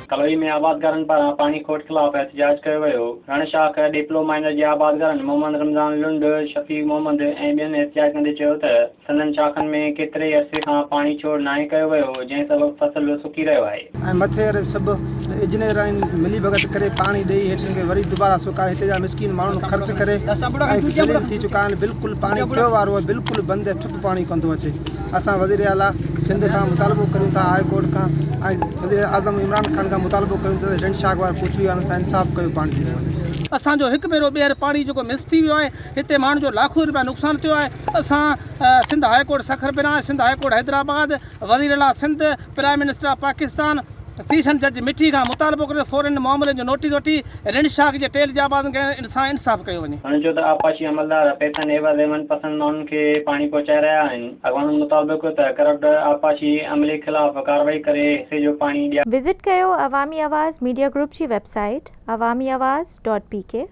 कलोई में आबादगारनि पारां पाणी खोट खिलाफ़ एहतजाज कयो वियो। रणशाख डिप्लो माइनर जे आबादगारनि मोहम्मद रमज़ान लुंड, शफ़ी मोहम्मद ऐं ॿियनि एहतजाज कंदे चयो त संदनि शाखनि में केतिरे अरसे खां पाणी छोड़ नाहे कयो वियो, जंहिं सबबु फसल सुकी रहियो आहे। ऐं मथे सभु इंजीनियर मिली भगत करे पाणी ॾेई हेठि खे वरी दुबारा सुकाए हिते जा मिसकिन माण्हू ख़र्च करे ऐं थी चुका आहिनि। बिल्कुलु पाणी पियो वारो आहे, बिल्कुलु बंदि ठुक पाणी कंदो अचे। असां वज़ीर आला सिंध खां मुतालबो करियूं था, हाई कोर्ट खां ऐं वज़ीर आज़म इमरान ख़ान खां मुतालबो करियूं था त रणशाख वारा पुछी विया आहिनि, इंसाफ़ कयो पाणी ॾिनो वञे। असांजो हिकु भेरो ॿीहर पाणी जेको मिस थी वियो आहे, हिते माण्हुनि जो लाखों रुपया नुक़सानु थियो आहे। असां सिंध हाई कोर्ट सखरबिना, सिंध हाई कोर्ट हैदराबाद, वज़ीर आला Sindh, prime minister of Pakistan, session जज मिठी खां मुतालबो करे फौरन मामले जो नोटिस वठी रणशाख जे टेल जाबाज़नि खे सां इंसाफ़ कयो वञे। हाणे जो त आपाशी अमलदार पैसनि एवज़ मनपसंद माण्हुनि खे पाणी पहुचाए रहिया आहिनि। अॻवाननि मुताबिक़ त करप्ट आपाशी अमले ख़िलाफ़ कार्रवाई करे हिसे जो पाणी ॾिया। विज़िट कयो अवामी आवाज़ मीडिया ग्रुप जी वेबसाइट awamiawaz.pk।